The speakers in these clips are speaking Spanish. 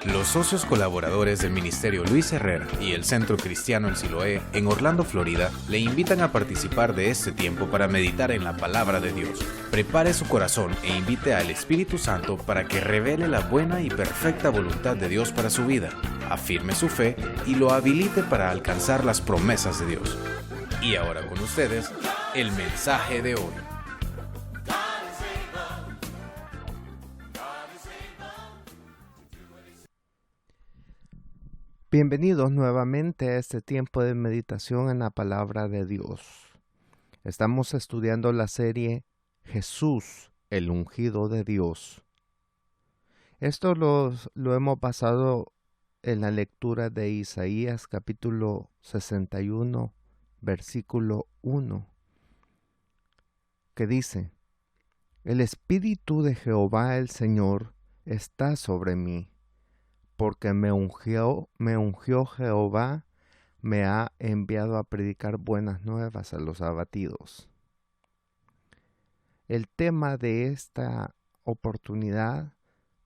Los socios colaboradores del Ministerio Luis Herrera y el Centro Cristiano El Siloé en Orlando, Florida, le invitan a participar de este tiempo para meditar en la palabra de Dios. Prepare su corazón e invite al Espíritu Santo para que revele la buena y perfecta voluntad de Dios para su vida, afirme su fe y lo habilite para alcanzar las promesas de Dios. Y ahora con ustedes, el mensaje de hoy. Bienvenidos nuevamente a este tiempo de meditación en la palabra de Dios. Estamos estudiando la serie Jesús, el ungido de Dios. Esto lo hemos basado en la lectura de Isaías capítulo 61, versículo 1, que dice: El Espíritu de Jehová el Señor está sobre mí, porque me ungió Jehová, me ha enviado a predicar buenas nuevas a los abatidos. El tema de esta oportunidad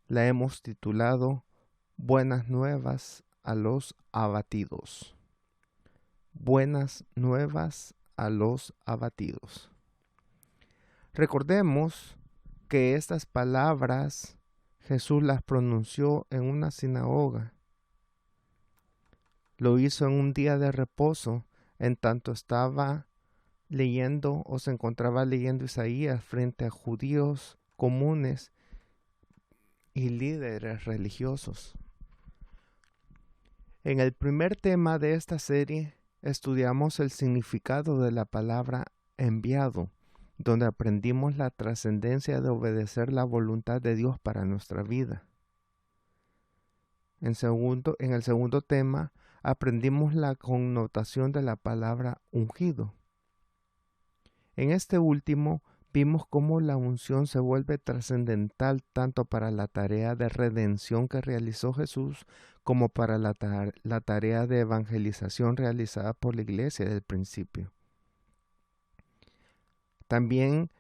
la hemos titulado Buenas nuevas a los abatidos. Buenas nuevas a los abatidos. Recordemos que estas palabras Jesús las pronunció en una sinagoga. Lo hizo en un día de reposo, en tanto estaba leyendo o se encontraba leyendo Isaías frente a judíos comunes y líderes religiosos. En el primer tema de esta serie estudiamos el significado de la palabra enviado, donde aprendimos la trascendencia de obedecer la voluntad de Dios para nuestra vida. En el segundo tema aprendimos la connotación de la palabra ungido. En este último vimos cómo la unción se vuelve trascendental tanto para la tarea de redención que realizó Jesús como para la tarea de evangelización realizada por la iglesia desde el principio. También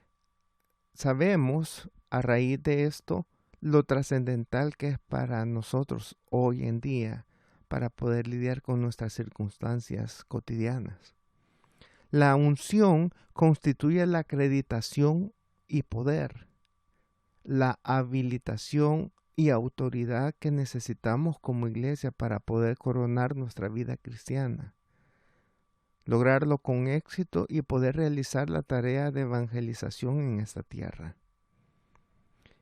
sabemos, a raíz de esto, lo trascendental que es para nosotros hoy en día para poder lidiar con nuestras circunstancias cotidianas. La unción constituye la acreditación y poder, la habilitación y autoridad que necesitamos como iglesia para poder coronar nuestra vida cristiana, lograrlo con éxito y poder realizar la tarea de evangelización en esta tierra.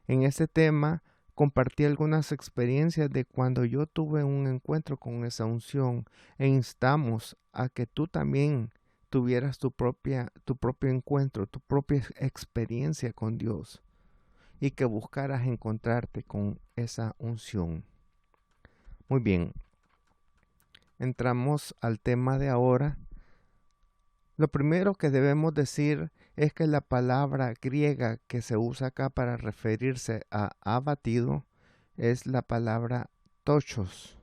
En este tema compartí algunas experiencias de cuando yo tuve un encuentro con esa unción e instamos a que tú también tuvieras tu propio encuentro, tu propia experiencia con Dios y que buscaras encontrarte con esa unción. Muy bien, entramos al tema de ahora. Lo primero que debemos decir es que la palabra griega que se usa acá para referirse a abatido es la palabra tochos,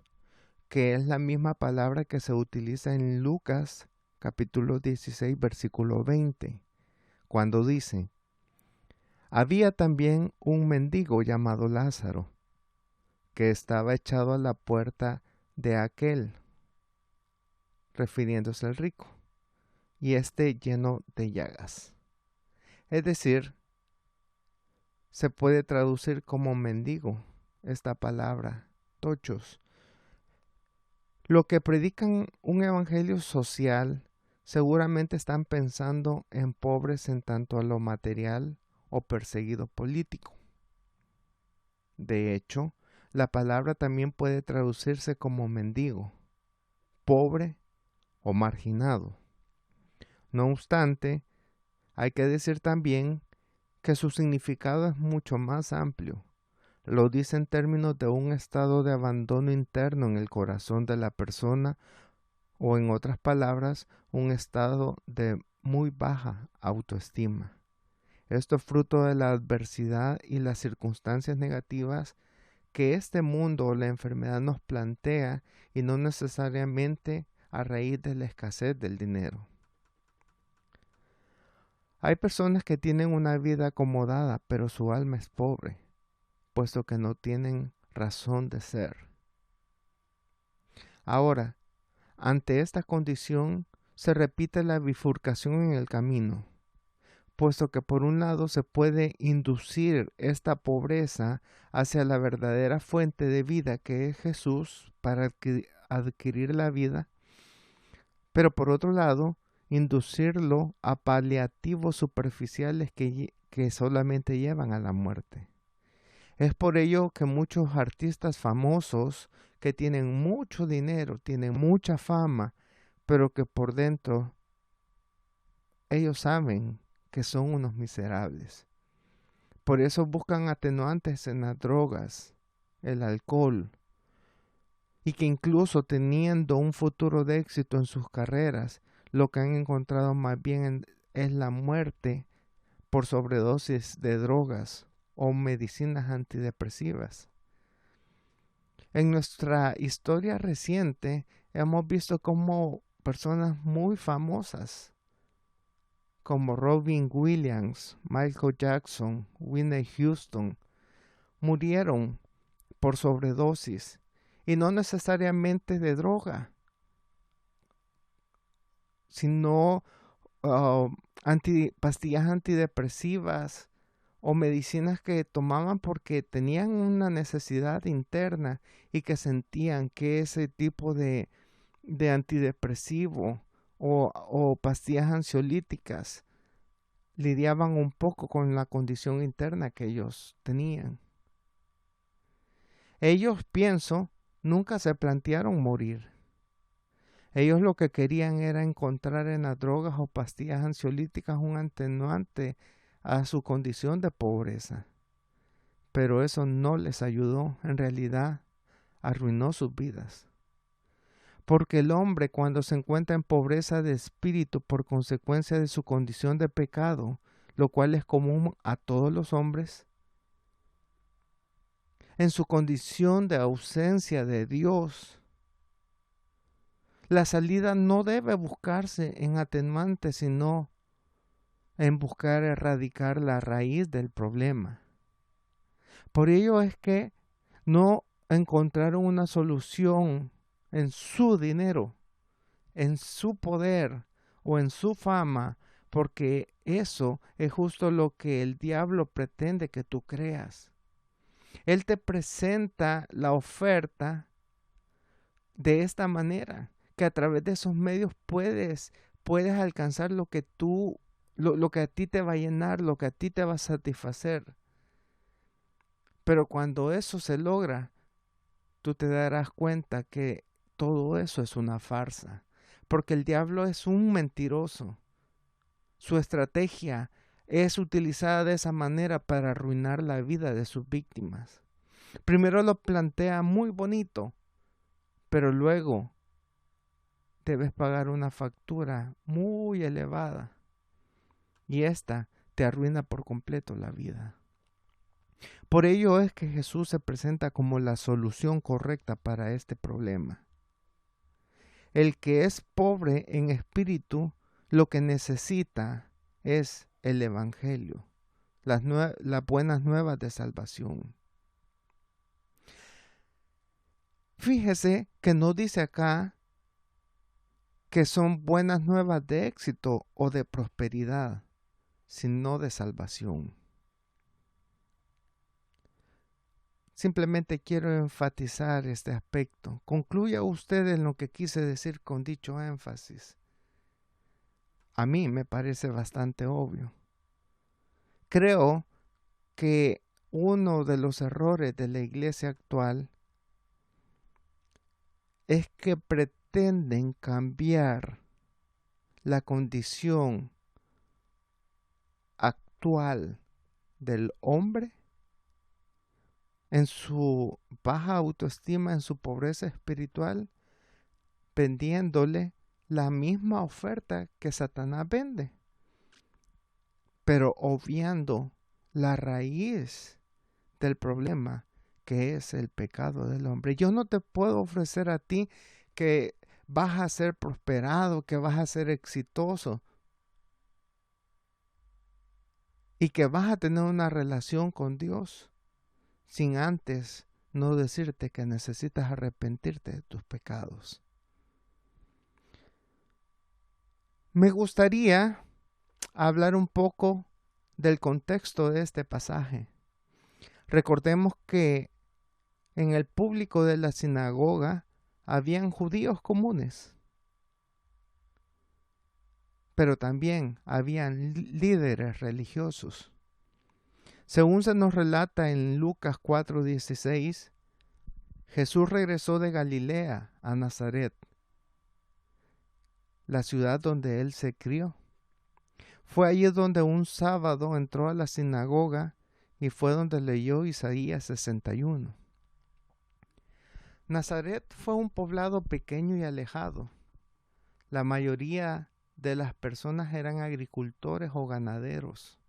que es la misma palabra que se utiliza en Lucas capítulo 16, versículo 20, cuando dice: Había también un mendigo llamado Lázaro, que estaba echado a la puerta de aquel, refiriéndose al rico, y lleno de llagas. Es decir, se puede traducir como mendigo esta palabra, tochos. Lo que predican un evangelio social seguramente están pensando en pobres en tanto a lo material o perseguido político. De hecho, la palabra también puede traducirse como mendigo, pobre o marginado. No obstante, hay que decir también que su significado es mucho más amplio. Lo dice en términos de un estado de abandono interno en el corazón de la persona, o en otras palabras, un estado de muy baja autoestima. Esto es fruto de la adversidad y las circunstancias negativas que este mundo o la enfermedad nos plantea, y no necesariamente a raíz de la escasez del dinero. Hay personas que tienen una vida acomodada, pero su alma es pobre, puesto que no tienen razón de ser. Ahora, ante esta condición, se repite la bifurcación en el camino, puesto que por un lado se puede inducir esta pobreza hacia la verdadera fuente de vida que es Jesús para adquirir la vida, pero por otro lado, inducirlo a paliativos superficiales que solamente llevan a la muerte. Es por ello que muchos artistas famosos que tienen mucho dinero, tienen mucha fama, pero que por dentro ellos saben que son unos miserables. Por eso buscan atenuantes en las drogas, el alcohol, y que incluso teniendo un futuro de éxito en sus carreras, lo que han encontrado más bien es la muerte por sobredosis de drogas o medicinas antidepresivas. En nuestra historia reciente hemos visto cómo personas muy famosas como Robin Williams, Michael Jackson, Whitney Houston murieron por sobredosis y no necesariamente de droga, sino pastillas antidepresivas o medicinas que tomaban porque tenían una necesidad interna y que sentían que ese tipo de antidepresivo o pastillas ansiolíticas lidiaban un poco con la condición interna que ellos tenían. Ellos, pienso, nunca se plantearon morir. Ellos lo que querían era encontrar en las drogas o pastillas ansiolíticas un atenuante a su condición de pobreza. Pero eso no les ayudó, en realidad arruinó sus vidas. Porque el hombre, cuando se encuentra en pobreza de espíritu por consecuencia de su condición de pecado, lo cual es común a todos los hombres, en su condición de ausencia de Dios, la salida no debe buscarse en atenuantes, sino en buscar erradicar la raíz del problema. Por ello es que no encontraron una solución en su dinero, en su poder o en su fama, porque eso es justo lo que el diablo pretende que tú creas. Él te presenta la oferta de esta manera, que a través de esos medios puedes alcanzar lo que lo que a ti te va a llenar, lo que a ti te va a satisfacer. Pero cuando eso se logra, tú te darás cuenta que todo eso es una farsa, porque el diablo es un mentiroso. Su estrategia es utilizada de esa manera para arruinar la vida de sus víctimas. Primero lo plantea muy bonito, pero luego debes pagar una factura muy elevada y esta te arruina por completo la vida. Por ello es que Jesús se presenta como la solución correcta para este problema. El que es pobre en espíritu lo que necesita es el Evangelio, las buenas nuevas de salvación. Fíjese que no dice acá que son buenas nuevas de éxito o de prosperidad, sino de salvación. Simplemente quiero enfatizar este aspecto. Concluya usted en lo que quise decir con dicho énfasis. A mí me parece bastante obvio. Creo que uno de los errores de la iglesia actual es que pretenden cambiar la condición actual del hombre en su baja autoestima, en su pobreza espiritual, vendiéndole la misma oferta que Satanás vende, pero obviando la raíz del problema, que es el pecado del hombre. Yo no te puedo ofrecer a ti que vas a ser prosperado, que vas a ser exitoso y que vas a tener una relación con Dios sin antes no decirte que necesitas arrepentirte de tus pecados. Me gustaría hablar un poco del contexto de este pasaje. Recordemos que en el público de la sinagoga habían judíos comunes, pero también habían líderes religiosos. Según se nos relata en Lucas 4:16, Jesús regresó de Galilea a Nazaret, la ciudad donde él se crió. Fue allí donde un sábado entró a la sinagoga y fue donde leyó Isaías 61. Nazaret fue un poblado pequeño y alejado. La mayoría de las personas eran agricultores o ganaderos.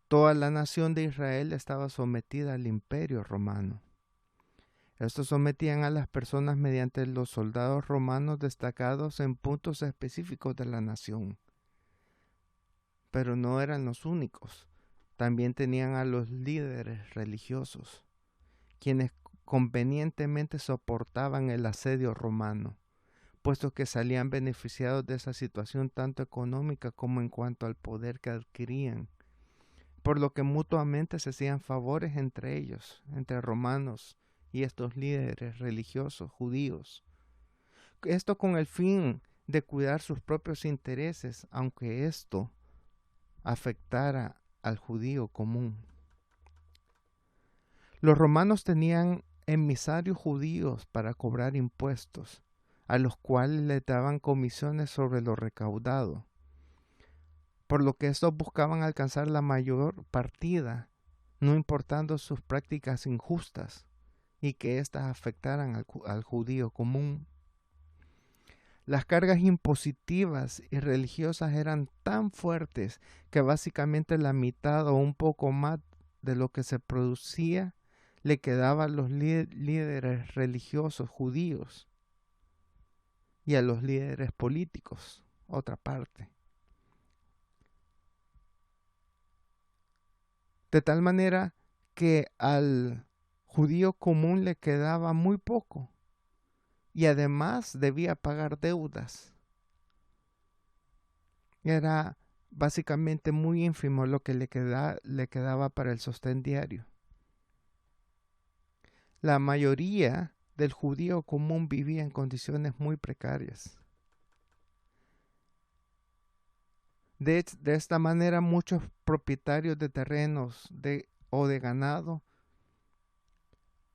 Toda la nación de Israel estaba sometida al imperio romano. Estos sometían a las personas mediante los soldados romanos destacados en puntos específicos de la nación. Pero no eran los únicos. También tenían a los líderes religiosos, quienes convenientemente soportaban el asedio romano, puesto que salían beneficiados de esa situación tanto económica como en cuanto al poder que adquirían, por lo que mutuamente se hacían favores entre ellos, entre romanos y estos líderes religiosos judíos. Esto con el fin de cuidar sus propios intereses, aunque esto afectara al judío común. Los romanos tenían emisarios judíos para cobrar impuestos, a los cuales les daban comisiones sobre lo recaudado, por lo que estos buscaban alcanzar la mayor partida, no importando sus prácticas injustas y que éstas afectaran al judío común. Las cargas impositivas y religiosas eran tan fuertes que básicamente la mitad o un poco más de lo que se producía le quedaba a los líderes religiosos judíos y a los líderes políticos, otra parte. De tal manera que al judío común le quedaba muy poco y además debía pagar deudas. Era básicamente muy ínfimo lo que le quedaba para el sostén diario. La mayoría del judío común vivía en condiciones muy precarias. De esta manera, muchos propietarios de terrenos o de ganado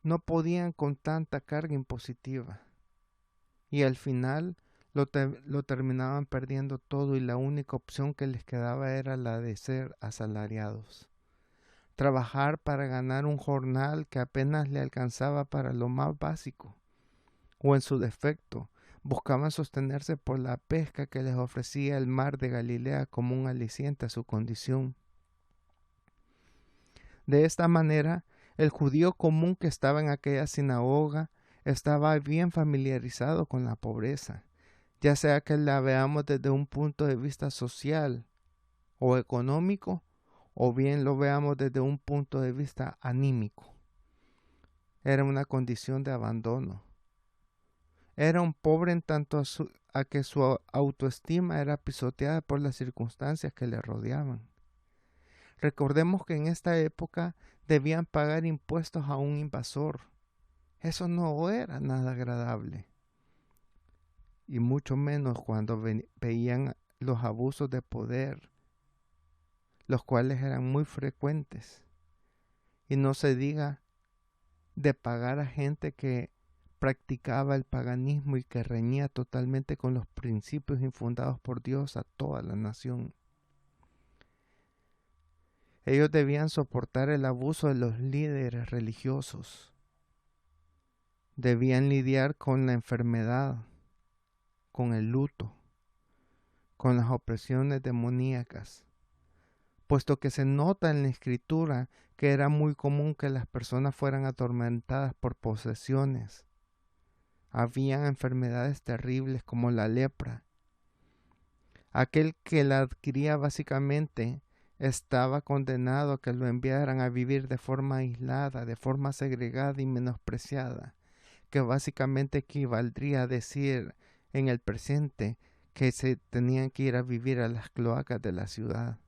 no podían con tanta carga impositiva y al final lo terminaban perdiendo todo y la única opción que les quedaba era la de ser asalariados. Trabajar para ganar un jornal que apenas le alcanzaba para lo más básico, o en su defecto, buscaban sostenerse por la pesca que les ofrecía el mar de Galilea como un aliciente a su condición. De esta manera, el judío común que estaba en aquella sinagoga estaba bien familiarizado con la pobreza, ya sea que la veamos desde un punto de vista social o económico, o bien lo veamos desde un punto de vista anímico. Era una condición de abandono. Era un pobre en tanto a que su autoestima era pisoteada por las circunstancias que le rodeaban. Recordemos que en esta época debían pagar impuestos a un invasor. Eso no era nada agradable. Y mucho menos cuando veían los abusos de poder, los cuales eran muy frecuentes. Y no se diga de pagar a gente que practicaba el paganismo y que reñía totalmente con los principios infundados por Dios a toda la nación. Ellos debían soportar el abuso de los líderes religiosos. Debían lidiar con la enfermedad, con el luto, con las opresiones demoníacas, puesto que se nota en la Escritura que era muy común que las personas fueran atormentadas por posesiones. Habían enfermedades terribles como la lepra. Aquel que la adquiría básicamente estaba condenado a que lo enviaran a vivir de forma aislada, de forma segregada y menospreciada, que básicamente equivaldría a decir en el presente que se tenían que ir a vivir a las cloacas de la ciudad.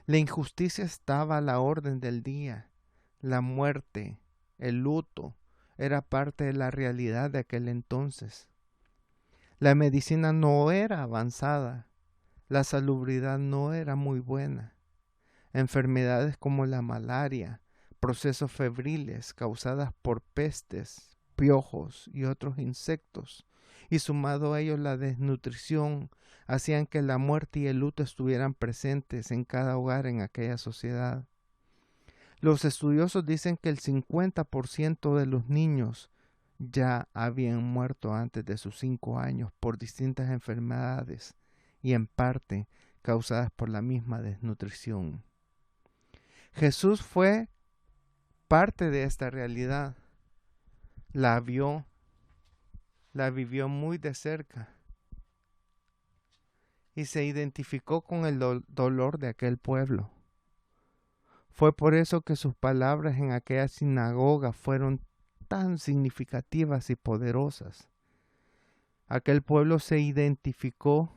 La injusticia estaba a la orden del día. La muerte, el luto, era parte de la realidad de aquel entonces. La medicina no era avanzada, la salubridad no era muy buena. Enfermedades como la malaria, procesos febriles causadas por pestes, piojos y otros insectos, y sumado a ellos la desnutrición, hacían que la muerte y el luto estuvieran presentes en cada hogar en aquella sociedad. Los estudiosos dicen que el 50% de los niños ya habían muerto antes de sus 5 años por distintas enfermedades y en parte causadas por la misma desnutrición. Jesús fue parte de esta realidad, la vio, la vivió muy de cerca y se identificó con el dolor de aquel pueblo. Fue por eso que sus palabras en aquella sinagoga fueron tan significativas y poderosas. Aquel pueblo se identificó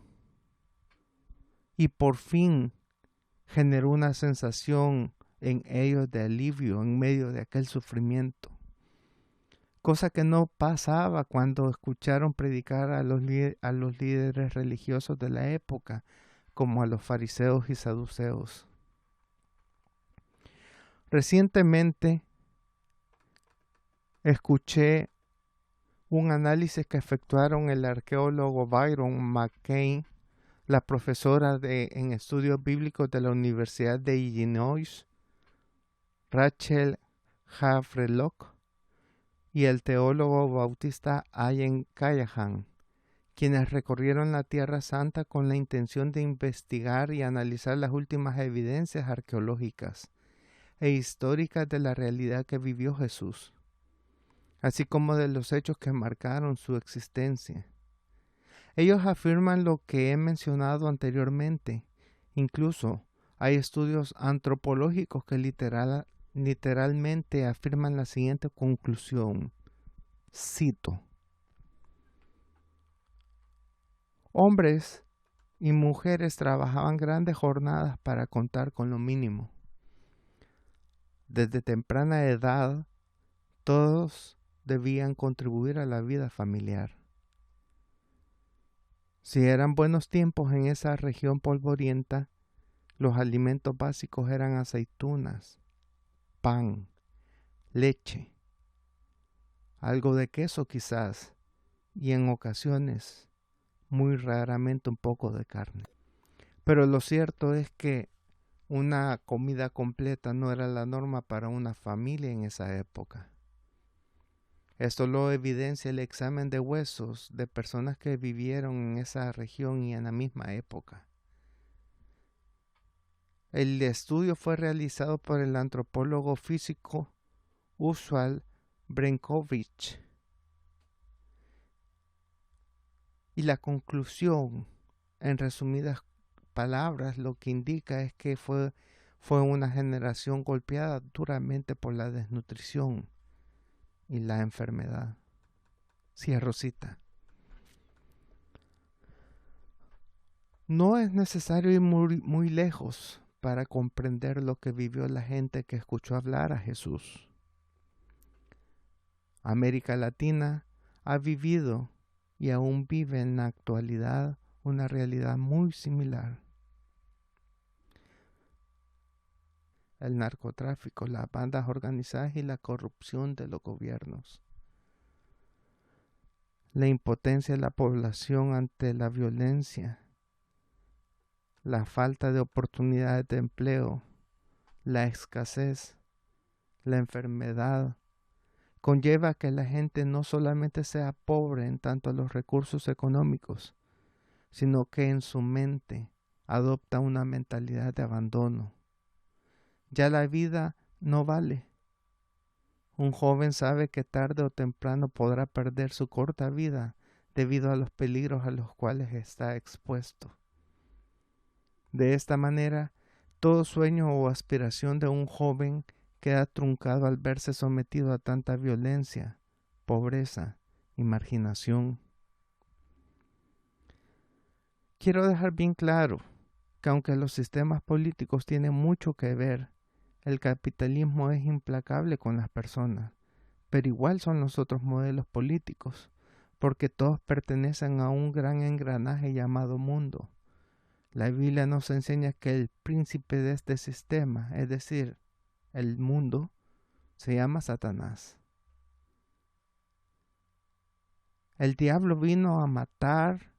y por fin generó una sensación en ellos de alivio en medio de aquel sufrimiento. Cosa que no pasaba cuando escucharon predicar a los líderes religiosos de la época, como a los fariseos y saduceos. Recientemente escuché un análisis que efectuaron el arqueólogo Byron McCain, la profesora en estudios bíblicos de la Universidad de Illinois, Rachel Havelock, y el teólogo bautista Allen Callahan, quienes recorrieron la Tierra Santa con la intención de investigar y analizar las últimas evidencias arqueológicas e históricas de la realidad que vivió Jesús, así como de los hechos que marcaron su existencia. Ellos afirman lo que he mencionado anteriormente. Incluso hay estudios antropológicos que literalmente afirman la siguiente conclusión. Cito: hombres y mujeres trabajaban grandes jornadas para contar con lo mínimo. Desde temprana edad, todos debían contribuir a la vida familiar. Si eran buenos tiempos en esa región polvorienta, los alimentos básicos eran aceitunas, pan, leche, algo de queso quizás, y en ocasiones, muy raramente, un poco de carne. Pero lo cierto es que una comida completa no era la norma para una familia en esa época. Esto lo evidencia el examen de huesos de personas que vivieron en esa región y en la misma época. El estudio fue realizado por el antropólogo físico Usual Brenkovich. Y la conclusión, en resumidas palabras, lo que indica es que fue una generación golpeada duramente por la desnutrición y la enfermedad. Cierro cita. No es necesario ir muy lejos para comprender lo que vivió la gente que escuchó hablar a Jesús. América Latina ha vivido y aún vive en la actualidad una realidad muy similar. El narcotráfico, las bandas organizadas y la corrupción de los gobiernos. La impotencia de la población ante la violencia, la falta de oportunidades de empleo, la escasez, la enfermedad, conlleva que la gente no solamente sea pobre en tanto a los recursos económicos, sino que en su mente adopta una mentalidad de abandono. Ya la vida no vale. Un joven sabe que tarde o temprano podrá perder su corta vida debido a los peligros a los cuales está expuesto. De esta manera, Todo sueño o aspiración de un joven queda truncado al verse sometido a tanta violencia, pobreza y marginación. Quiero dejar bien claro que aunque los sistemas políticos tienen mucho que ver, el capitalismo es implacable con las personas, pero igual son los otros modelos políticos, porque todos pertenecen a un gran engranaje llamado mundo. La Biblia nos enseña que el príncipe de este sistema, es decir, el mundo, se llama Satanás. El diablo vino a matar,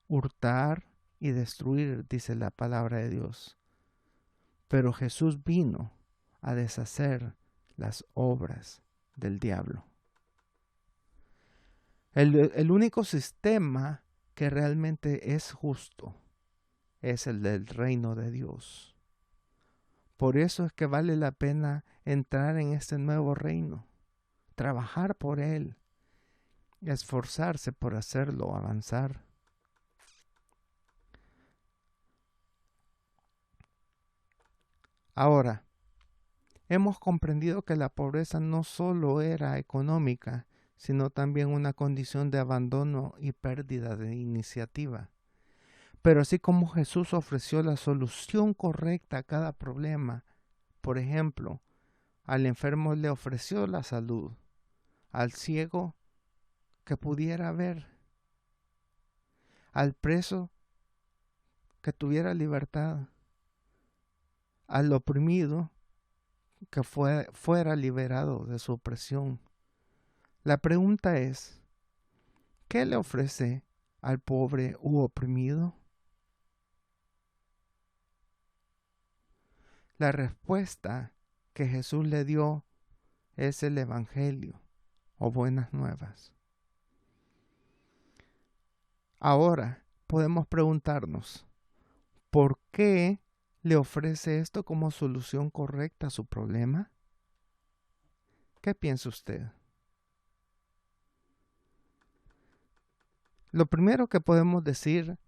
hurtar y destruir, dice la palabra de Dios. Pero Jesús vino a deshacer las obras del diablo. El único sistema que realmente es justo es el del reino de Dios. Por eso es que vale la pena entrar en este nuevo reino, trabajar por él, y esforzarse por hacerlo avanzar. Ahora, hemos comprendido que la pobreza no solo era económica, sino también una condición de abandono y pérdida de iniciativa. Pero así como Jesús ofreció la solución correcta a cada problema, por ejemplo, al enfermo le ofreció la salud, al ciego que pudiera ver, al preso que tuviera libertad, al oprimido que fuera liberado de su opresión. La pregunta es, ¿qué le ofrece al pobre u oprimido? La respuesta que Jesús le dio es el Evangelio o buenas nuevas. Ahora podemos preguntarnos, ¿por qué le ofrece esto como solución correcta a su problema? ¿Qué piensa usted? Lo primero que podemos decir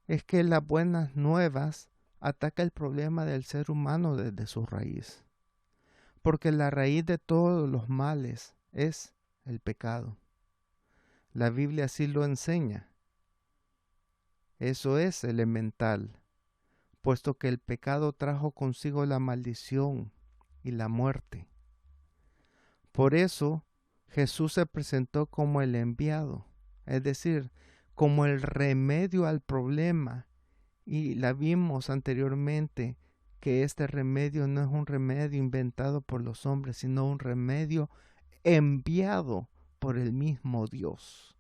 es que las buenas nuevas ataca el problema del ser humano desde su raíz, porque la raíz de todos los males es el pecado. La Biblia así lo enseña. Eso es elemental, puesto que el pecado trajo consigo la maldición y la muerte. Por eso Jesús se presentó como el enviado, es decir, como el remedio al problema. Y la vimos anteriormente que este remedio no es un remedio inventado por los hombres, sino un remedio enviado por el mismo Dios.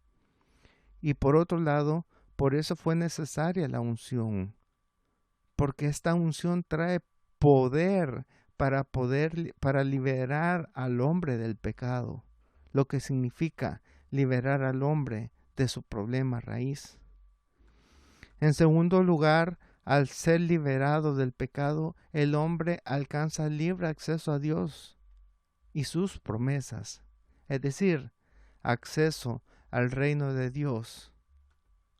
Y por otro lado, por eso fue necesaria la unción, porque esta unción trae poder para liberar al hombre del pecado, lo que significa liberar al hombre de su problema raíz. En segundo lugar, al ser liberado del pecado, el hombre alcanza libre acceso a Dios y sus promesas, es decir, acceso al reino de Dios,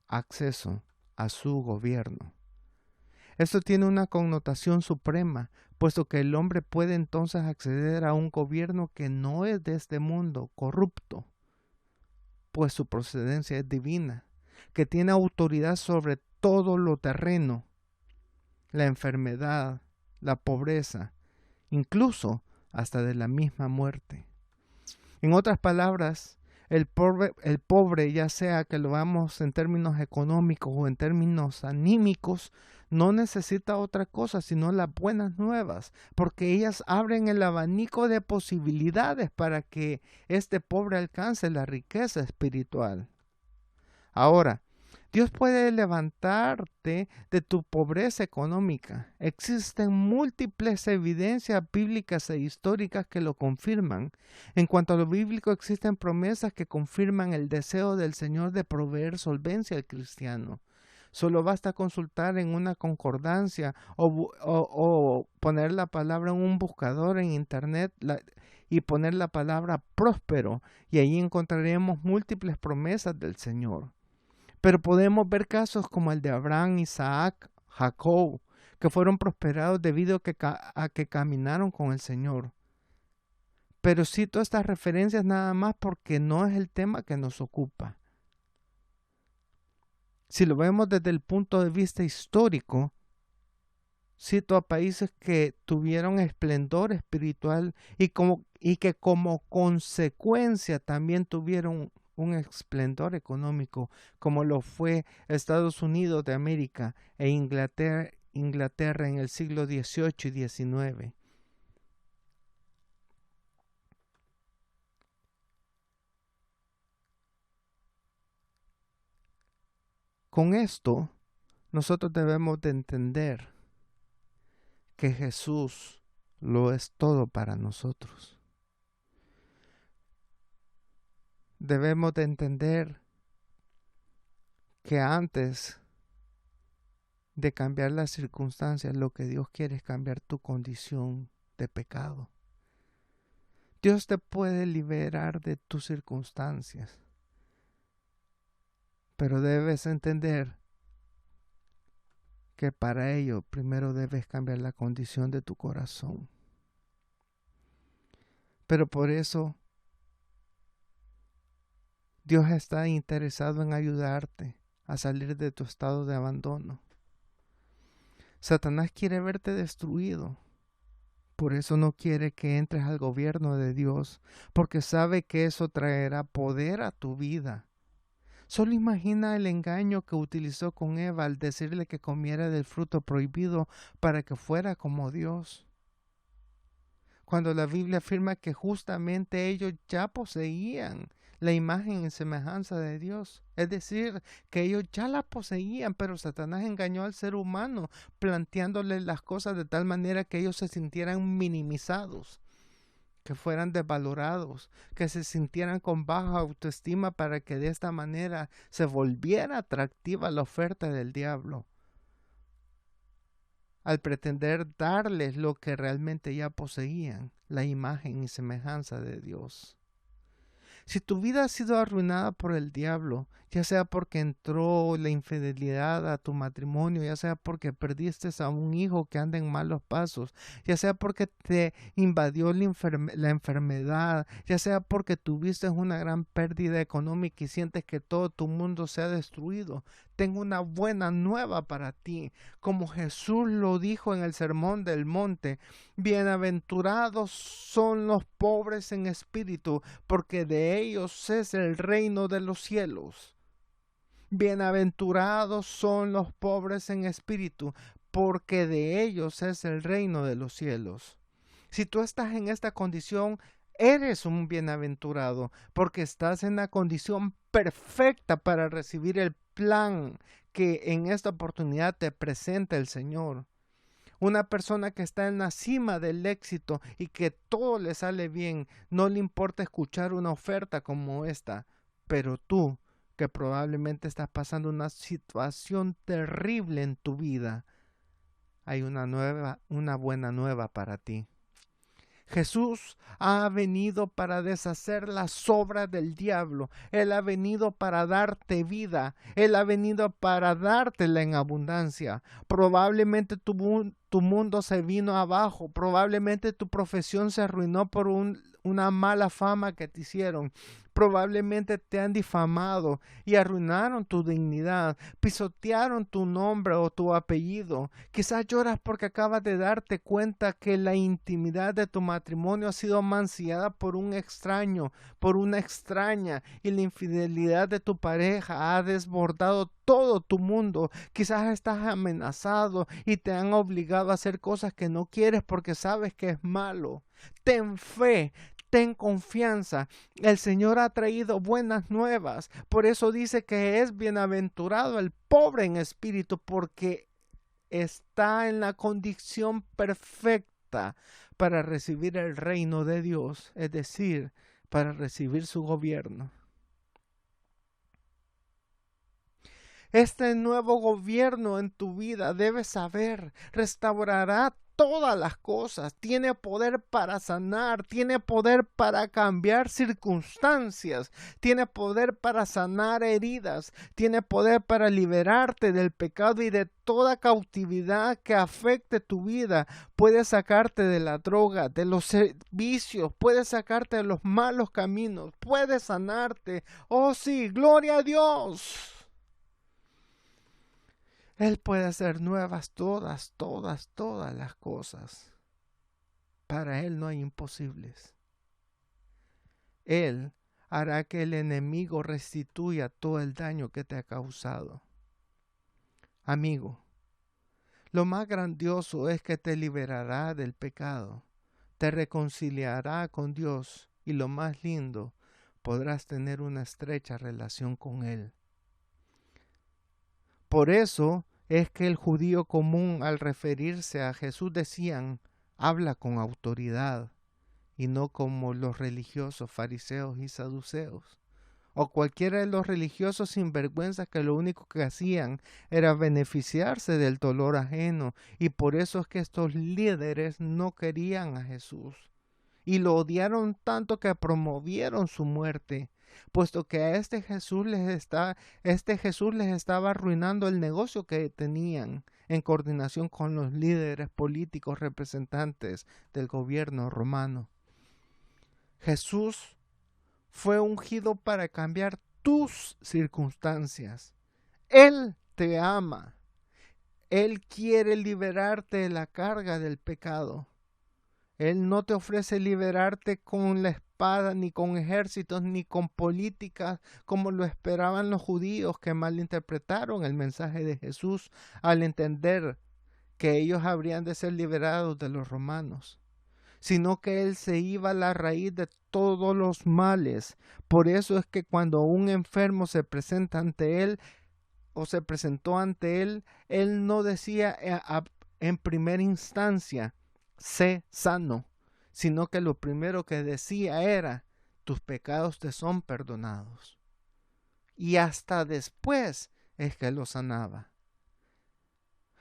acceso a su gobierno. Esto tiene una connotación suprema, puesto que el hombre puede entonces acceder a un gobierno que no es de este mundo corrupto, pues su procedencia es divina, que tiene autoridad sobre todo lo terreno, la enfermedad, la pobreza, incluso hasta de la misma muerte. En otras palabras, el pobre, ya sea que lo veamos en términos económicos o en términos anímicos, no necesita otra cosa sino las buenas nuevas, porque ellas abren el abanico de posibilidades para que este pobre alcance la riqueza espiritual. Ahora, Dios puede levantarte de tu pobreza económica. Existen múltiples evidencias bíblicas e históricas que lo confirman. En cuanto a lo bíblico, existen promesas que confirman el deseo del Señor de proveer solvencia al cristiano. Solo basta consultar en una concordancia o poner la palabra en un buscador en internet y poner la palabra próspero, y ahí encontraremos múltiples promesas del Señor. Pero podemos ver casos como el de Abraham, Isaac, Jacob, que fueron prosperados debido a que caminaron con el Señor. Pero cito estas referencias nada más porque no es el tema que nos ocupa. Si lo vemos desde el punto de vista histórico, cito a países que tuvieron esplendor espiritual y que como consecuencia también tuvieron un esplendor económico, como lo fue Estados Unidos de América e Inglaterra en el siglo XVIII y XIX. Con esto, nosotros debemos de entender que Jesús lo es todo para nosotros. Debemos de entender que antes de cambiar las circunstancias, lo que Dios quiere es cambiar tu condición de pecado. Dios te puede liberar de tus circunstancias, pero debes entender que para ello primero debes cambiar la condición de tu corazón. Pero por eso Dios está interesado en ayudarte a salir de tu estado de abandono. Satanás quiere verte destruido. Por eso no quiere que entres al gobierno de Dios, porque sabe que eso traerá poder a tu vida. Solo imagina el engaño que utilizó con Eva al decirle que comiera del fruto prohibido para que fuera como Dios. Cuando la Biblia afirma que justamente ellos ya poseían la imagen y semejanza de Dios. Es decir, que ellos ya la poseían, pero Satanás engañó al ser humano, planteándole las cosas de tal manera que ellos se sintieran minimizados, que fueran desvalorados, que se sintieran con baja autoestima para que de esta manera se volviera atractiva la oferta del diablo, al pretender darles lo que realmente ya poseían, la imagen y semejanza de Dios. Si tu vida ha sido arruinada por el diablo, ya sea porque entró la infidelidad a tu matrimonio, ya sea porque perdiste a un hijo que anda en malos pasos, ya sea porque te invadió la enfermedad, ya sea porque tuviste una gran pérdida económica y sientes que todo tu mundo se ha destruido, tengo una buena nueva para ti. Como Jesús lo dijo en el Sermón del Monte, bienaventurados son los pobres en espíritu, porque de ellos es el reino de los cielos. Bienaventurados son los pobres en espíritu, porque de ellos es el reino de los cielos. Si tú estás en esta condición, eres un bienaventurado, porque estás en la condición perfecta para recibir el plan que en esta oportunidad te presenta el Señor. Una persona que está en la cima del éxito y que todo le sale bien, no le importa escuchar una oferta como esta, pero tú, que probablemente estás pasando una situación terrible en tu vida, hay una buena nueva para ti. Jesús ha venido para deshacer las obras del diablo. Él ha venido para darte vida. Él ha venido para dártela en abundancia. Probablemente tu mundo se vino abajo. Probablemente tu profesión se arruinó por una mala fama que te hicieron. Probablemente te han difamado y arruinaron tu dignidad, pisotearon tu nombre o tu apellido. Quizás lloras porque acabas de darte cuenta que la intimidad de tu matrimonio ha sido mancillada por un extraño, por una extraña, y la infidelidad de tu pareja ha desbordado todo tu mundo. Quizás estás amenazado y te han obligado a hacer cosas que no quieres porque sabes que es malo. Ten fe. Ten confianza, el Señor ha traído buenas nuevas, por eso dice que es bienaventurado el pobre en espíritu, porque está en la condición perfecta para recibir el reino de Dios, es decir, para recibir su gobierno. Este nuevo gobierno en tu vida, debes saber, restaurará todas las cosas, tiene poder para sanar, tiene poder para cambiar circunstancias, tiene poder para sanar heridas, tiene poder para liberarte del pecado y de toda cautividad que afecte tu vida. Puede sacarte de la droga, de los vicios, puede sacarte de los malos caminos, puede sanarte. Oh sí, gloria a Dios. Él puede hacer nuevas todas las cosas. Para Él no hay imposibles. Él hará que el enemigo restituya todo el daño que te ha causado. Amigo, lo más grandioso es que te liberará del pecado, te reconciliará con Dios y lo más lindo, podrás tener una estrecha relación con Él. Por eso es que el judío común al referirse a Jesús decían, habla con autoridad, y no como los religiosos fariseos y saduceos, o cualquiera de los religiosos sinvergüenzas que lo único que hacían era beneficiarse del dolor ajeno, y por eso es que estos líderes no querían a Jesús, y lo odiaron tanto que promovieron su muerte, puesto que a este Jesús les estaba arruinando el negocio que tenían en coordinación con los líderes políticos representantes del gobierno romano. Jesús fue ungido para cambiar tus circunstancias. Él te ama. Él quiere liberarte de la carga del pecado. Él no te ofrece liberarte con la espada, ni con ejércitos, ni con políticas, como lo esperaban los judíos que malinterpretaron el mensaje de Jesús al entender que ellos habrían de ser liberados de los romanos, sino que Él se iba a la raíz de todos los males. Por eso es que cuando un enfermo se presenta ante Él, o se presentó ante Él, Él no decía en primera instancia, sé sano, sino que lo primero que decía era, tus pecados te son perdonados. Y hasta después es que lo sanaba.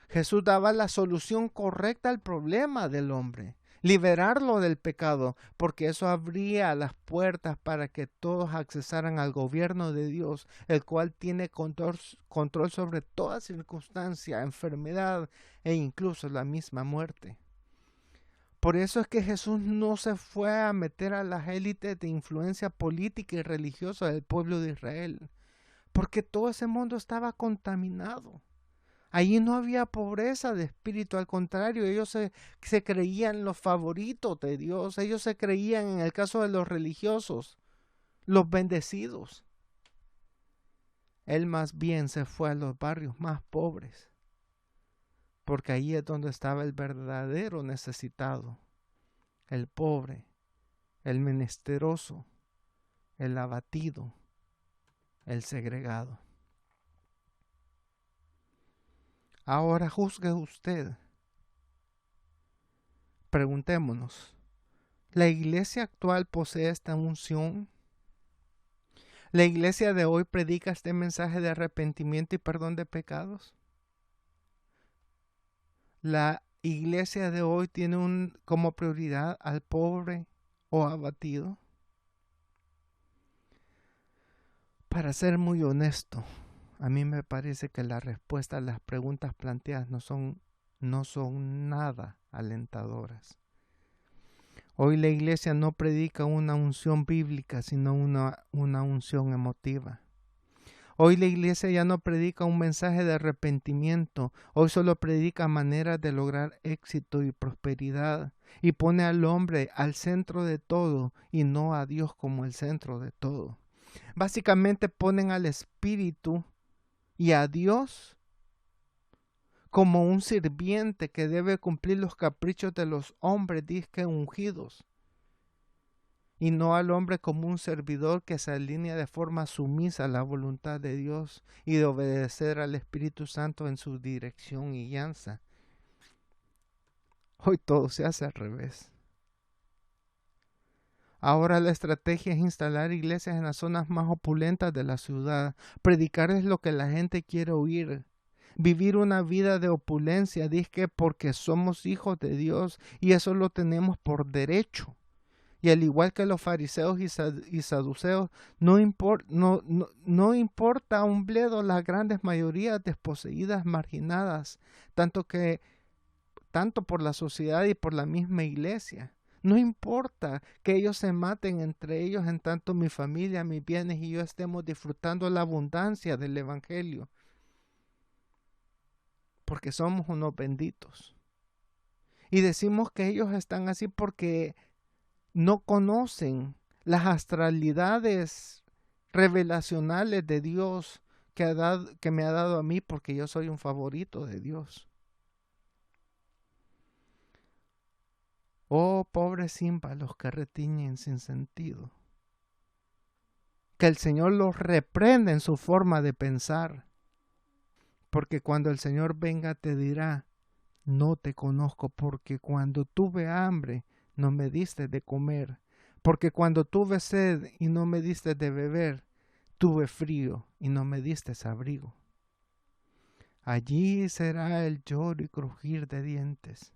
Jesús daba la solución correcta al problema del hombre, liberarlo del pecado, porque eso abría las puertas para que todos accesaran al gobierno de Dios, el cual tiene control sobre toda circunstancia, enfermedad e incluso la misma muerte. Por eso es que Jesús no se fue a meter a las élites de influencia política y religiosa del pueblo de Israel, porque todo ese mundo estaba contaminado. Allí no había pobreza de espíritu, al contrario, ellos se creían los favoritos de Dios, ellos se creían, en el caso de los religiosos, los bendecidos. Él más bien se fue a los barrios más pobres, porque ahí es donde estaba el verdadero necesitado, el pobre, el menesteroso, el abatido, el segregado. Ahora juzgue usted. Preguntémonos, ¿la iglesia actual posee esta unción? ¿La iglesia de hoy predica este mensaje de arrepentimiento y perdón de pecados? ¿La iglesia de hoy tiene como prioridad al pobre o abatido? Para ser muy honesto, a mí me parece que la respuesta a las preguntas planteadas no son nada alentadoras. Hoy la iglesia no predica una unción bíblica, sino una unción emotiva. Hoy la iglesia ya no predica un mensaje de arrepentimiento, hoy solo predica maneras de lograr éxito y prosperidad, y pone al hombre al centro de todo y no a Dios como el centro de todo. Básicamente ponen al Espíritu y a Dios como un sirviente que debe cumplir los caprichos de los hombres disque ungidos, y no al hombre como un servidor que se alinea de forma sumisa a la voluntad de Dios y de obedecer al Espíritu Santo en su dirección y guianza. Hoy todo se hace al revés. Ahora la estrategia es instalar iglesias en las zonas más opulentas de la ciudad. Predicar es lo que la gente quiere oír. vivir una vida de opulencia, dizque porque somos hijos de Dios y eso lo tenemos por derecho. Y al igual que los fariseos y saduceos, no importa un bledo las grandes mayorías desposeídas, marginadas, tanto por la sociedad y por la misma iglesia. No importa que ellos se maten entre ellos, en tanto mi familia, mis bienes y yo estemos disfrutando la abundancia del Evangelio, porque somos unos benditos. Y decimos que ellos están así porque no conocen las astralidades revelacionales de Dios que me ha dado a mí, porque yo soy un favorito de Dios. Oh, pobres címbalos que retiñen sin sentido. Que el Señor los reprenda en su forma de pensar. Porque cuando el Señor venga te dirá, no te conozco, porque cuando tuve hambre no me diste de comer, porque cuando tuve sed y no me diste de beber, tuve frío y no me diste abrigo. Allí será el lloro y crujir de dientes,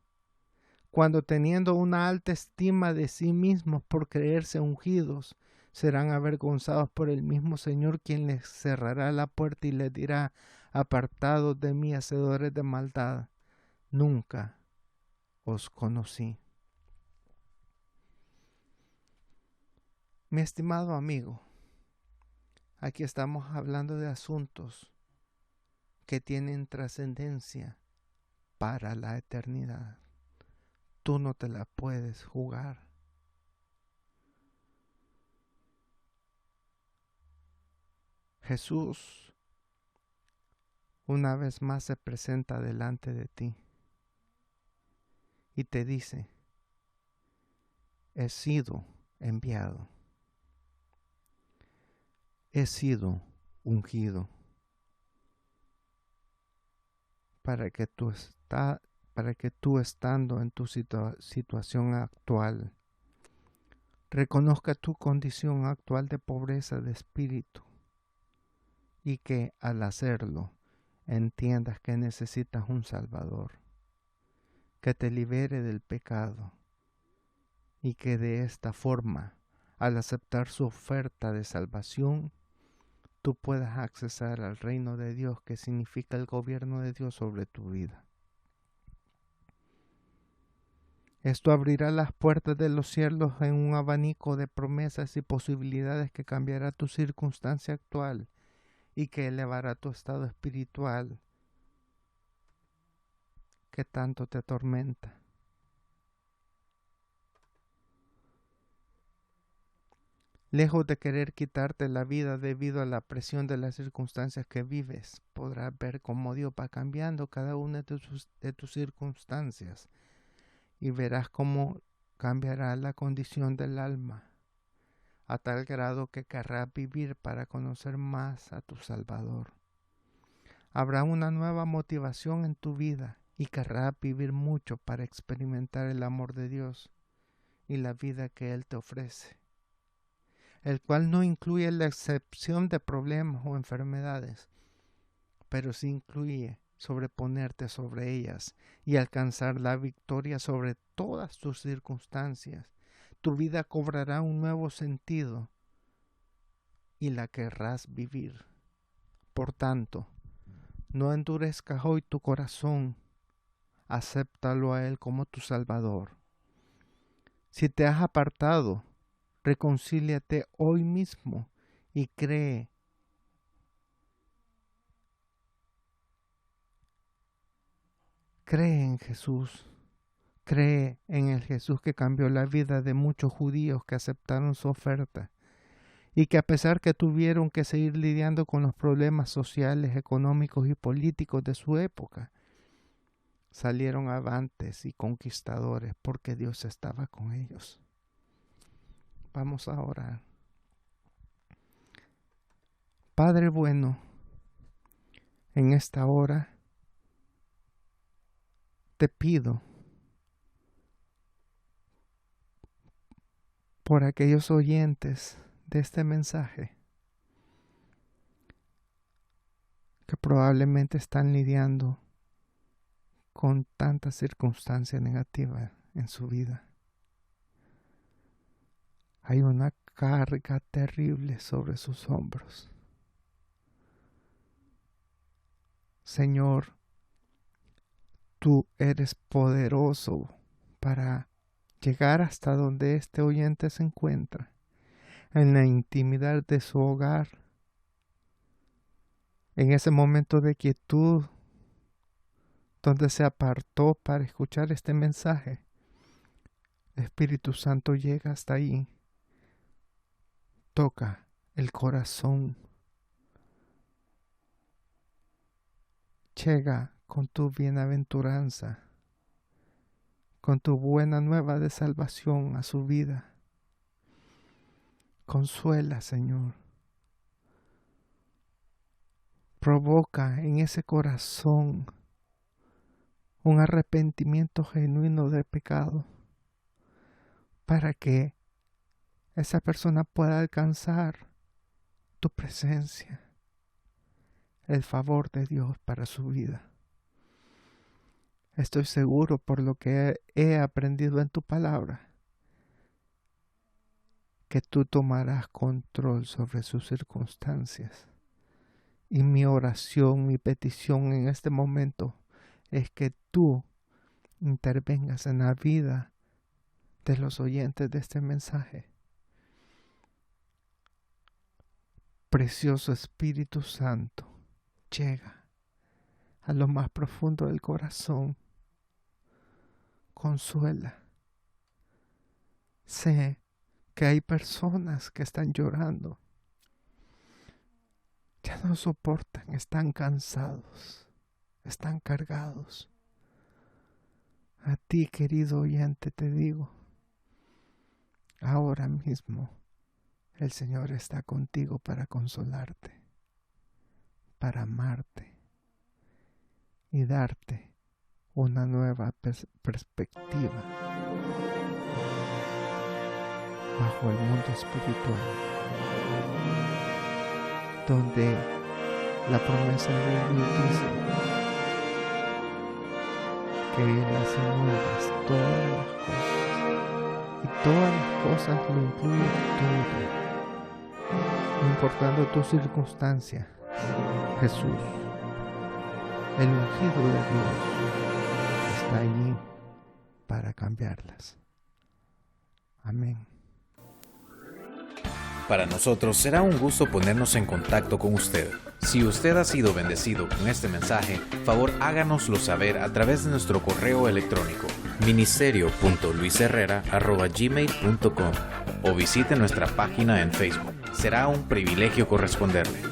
cuando teniendo una alta estima de sí mismos por creerse ungidos, serán avergonzados por el mismo Señor, quien les cerrará la puerta y les dirá, apartados de mí, hacedores de maldad, nunca os conocí. Mi estimado amigo, aquí estamos hablando de asuntos que tienen trascendencia para la eternidad. Tú no te la puedes jugar. Jesús una vez más se presenta delante de ti y te dice, he sido enviado, he sido ungido para que tú estando en tu situación actual, reconozca tu condición actual de pobreza de espíritu y que al hacerlo entiendas que necesitas un Salvador, que te libere del pecado y que de esta forma, al aceptar su oferta de salvación, tú puedas accesar al reino de Dios, que significa el gobierno de Dios sobre tu vida. Esto abrirá las puertas de los cielos en un abanico de promesas y posibilidades que cambiará tu circunstancia actual y que elevará tu estado espiritual que tanto te atormenta. Lejos de querer quitarte la vida debido a la presión de las circunstancias que vives, podrás ver cómo Dios va cambiando cada una de tus circunstancias y verás cómo cambiará la condición del alma a tal grado que querrás vivir para conocer más a tu Salvador. Habrá una nueva motivación en tu vida y querrás vivir mucho para experimentar el amor de Dios y la vida que Él te ofrece, el cual no incluye la excepción de problemas o enfermedades, pero sí incluye sobreponerte sobre ellas y alcanzar la victoria sobre todas tus circunstancias. Tu vida cobrará un nuevo sentido y la querrás vivir. Por tanto, no endurezcas hoy tu corazón, acéptalo a Él como tu Salvador. Si te has apartado, reconcíliate hoy mismo y cree en Jesús. Cree en el Jesús que cambió la vida de muchos judíos que aceptaron su oferta y que a pesar que tuvieron que seguir lidiando con los problemas sociales, económicos y políticos de su época, salieron avantes y conquistadores porque Dios estaba con ellos. Vamos a orar. Padre bueno, en esta hora te pido por aquellos oyentes de este mensaje que probablemente están lidiando con tanta circunstancia negativa en su vida. Hay una carga terrible sobre sus hombros. Señor, tú eres poderoso para llegar hasta donde este oyente se encuentra, en la intimidad de su hogar, en ese momento de quietud, donde se apartó para escuchar este mensaje. El Espíritu Santo llega hasta ahí, toca el corazón, llega con tu bienaventuranza, con tu buena nueva de salvación a su vida. Consuela, Señor. Provoca en ese corazón un arrepentimiento genuino de pecado para que esa persona pueda alcanzar tu presencia, el favor de Dios para su vida. Estoy seguro por lo que he aprendido en tu palabra que tú tomarás control sobre sus circunstancias. Y mi oración, mi petición en este momento es que tú intervengas en la vida de los oyentes de este mensaje. Precioso Espíritu Santo, llega a lo más profundo del corazón. Consuela. Sé que hay personas que están llorando. Ya no soportan, están cansados, están cargados. A ti, querido oyente, te digo, ahora mismo el Señor está contigo para consolarte, para amarte y darte una nueva perspectiva bajo el mundo espiritual, donde la promesa de Dios dice que Él hace nuevas todas las cosas, y todas las cosas lo incluyen todo. No importando tu circunstancia, Jesús, el ungido de Dios, está allí para cambiarlas. Amén. Para nosotros será un gusto ponernos en contacto con usted. Si usted ha sido bendecido con este mensaje, favor háganoslo saber a través de nuestro correo electrónico ministerio.luisherrera@gmail.com o visite nuestra página en Facebook. Será un privilegio corresponderle.